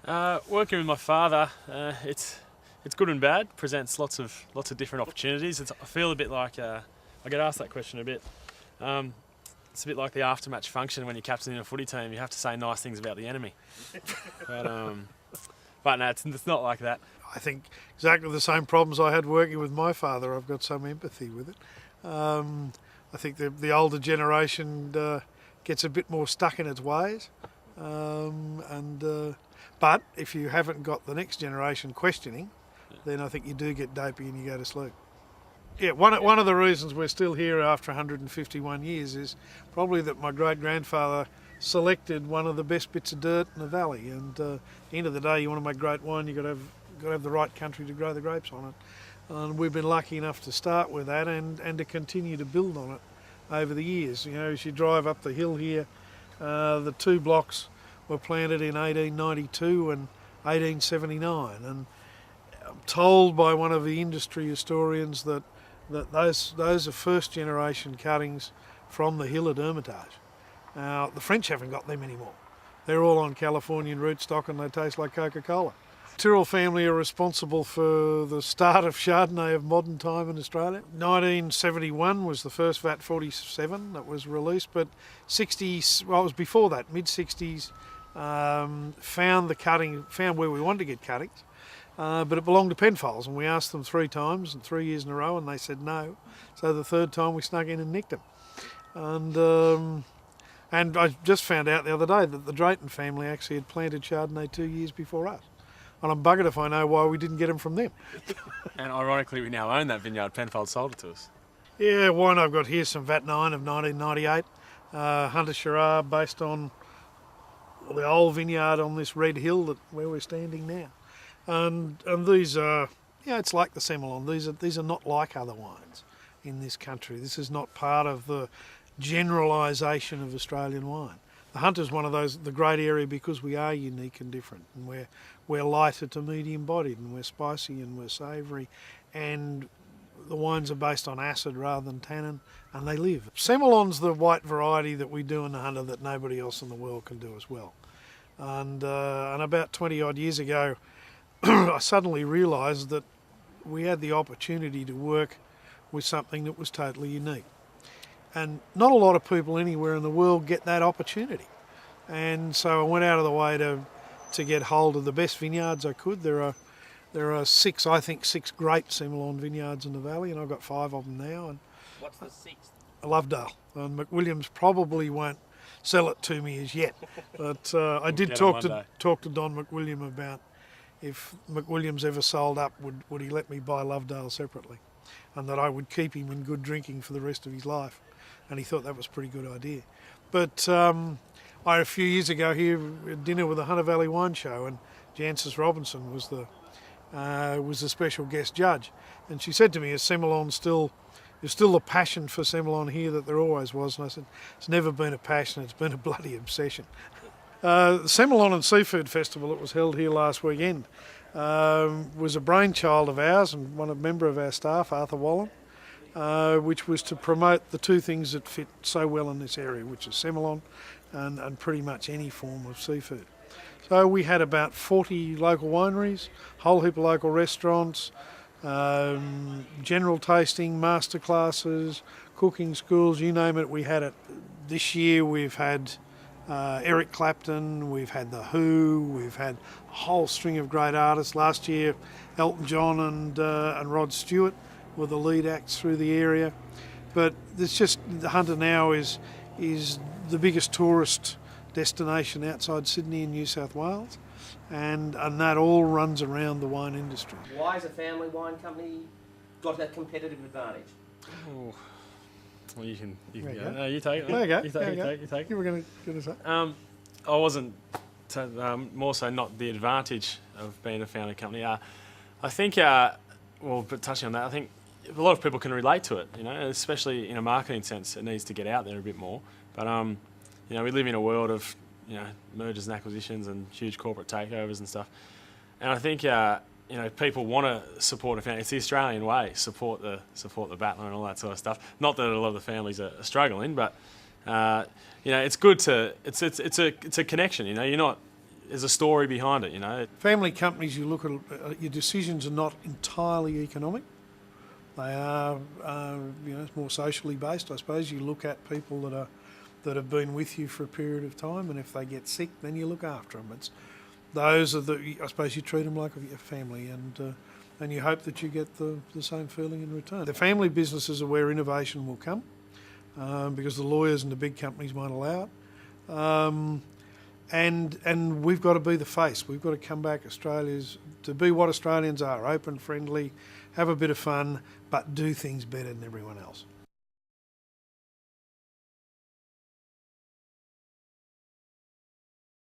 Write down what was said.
Working with my father, it's good and bad. Presents lots of different opportunities. I feel a bit like I get asked that question a bit. It's a bit like the after-match function when you're captain in a footy team. You have to say nice things about the enemy. But no, it's not like that. I think exactly the same problems I had working with my father. I've got some empathy with it. I think the older generation gets a bit more stuck in its ways. But if you haven't got the next generation questioning, then I think you do get dopey and you go to sleep. Yeah, one of the reasons we're still here after 151 years is probably that my great-grandfather selected one of the best bits of dirt in the valley. And at the end of the day, you want to make great wine, you've got to have the right country to grow the grapes on it. And we've been lucky enough to start with that and to continue to build on it over the years. You know, as you drive up the hill here, the two blocks were planted in 1892 and 1879, and I'm told by one of the industry historians that those are first generation cuttings from the hill at Hermitage. Now the French haven't got them anymore. They're all on Californian rootstock and they taste like Coca-Cola. Tyrrell family are responsible for the start of Chardonnay of modern time in Australia. 1971 was the first VAT 47 that was released, but 60s, well, it was before that, mid-60s, found where we wanted to get cuttings, but it belonged to Penfolds, and we asked them 3 times and 3 years in a row, and they said no. So the third time we snuck in and nicked them. And I just found out the other day that the Drayton family actually had planted Chardonnay 2 years before us. And I'm buggered if I know why we didn't get them from them. And ironically, we now own that vineyard. Penfold sold it to us. Yeah, wine I've got here, some VAT 9 of 1998. Hunter Shiraz, based on the old vineyard on this red hill where we're standing now. And these are, it's like the Semillon. These are not like other wines in this country. This is not part of the generalisation of Australian wine. The Hunter's one of those, the great area because we are unique and different, and we're lighter to medium bodied, and we're spicy and we're savoury, and the wines are based on acid rather than tannin, and they live. Semillon's the white variety that we do in the Hunter that nobody else in the world can do as well. And about 20 odd years ago, I suddenly realised that we had the opportunity to work with something that was totally unique. And not a lot of people anywhere in the world get that opportunity. And so I went out of the way to get hold of the best vineyards I could. There are six great Semillon vineyards in the valley, and I've got 5 of them now. And what's the 6th? Lovedale. And McWilliams probably won't sell it to me as yet. But I did talk to Don McWilliam about if McWilliams ever sold up, would he let me buy Lovedale separately, and that I would keep him in good drinking for the rest of his life. And he thought that was a pretty good idea. But I, a few years ago here at dinner with the Hunter Valley Wine Show, and Jancis Robinson was the special guest judge, and she said to me, "Is Semillon still the passion for Semillon here that there always was?" And I said, "It's never been a passion; it's been a bloody obsession." The Semillon and Seafood Festival that was held here last weekend was a brainchild of ours and a member of our staff, Arthur Wallen. Which was to promote the 2 things that fit so well in this area, which is Semillon and pretty much any form of seafood. So we had about 40 local wineries, whole heap of local restaurants, general tasting, masterclasses, cooking schools, you name it, we had it. This year we've had Eric Clapton, we've had The Who, we've had a whole string of great artists. Last year Elton John and Rod Stewart were the lead acts through the area. But it's just, the Hunter now is the biggest tourist destination outside Sydney and New South Wales, and that all runs around the wine industry. Why has a family wine company got that competitive advantage? Oh, well, you can go. Go. No, you take it. There you go. You take it. You were going to say? I wasn't, more so not the advantage of being a family company. I think, but touching on that, I think a lot of people can relate to it, especially in a marketing sense. It needs to get out there a bit more. But, we live in a world of, mergers and acquisitions and huge corporate takeovers and stuff. And I think, people want to support a family. It's the Australian way, support the battler and all that sort of stuff. Not that a lot of the families are struggling, but, it's good to, it's a connection, you're not there's a story behind it, you know. Family companies, you look at, your decisions are not entirely economic. They are, more socially based. I suppose you look at people that have been with you for a period of time, and if they get sick, then you look after them. I suppose you treat them like a family, and you hope that you get the same feeling in return. The family businesses are where innovation will come, because the lawyers and the big companies won't allow it. And we've got to be the face. We've got to come back to be what Australians are: open, friendly, have a bit of fun, but do things better than everyone else.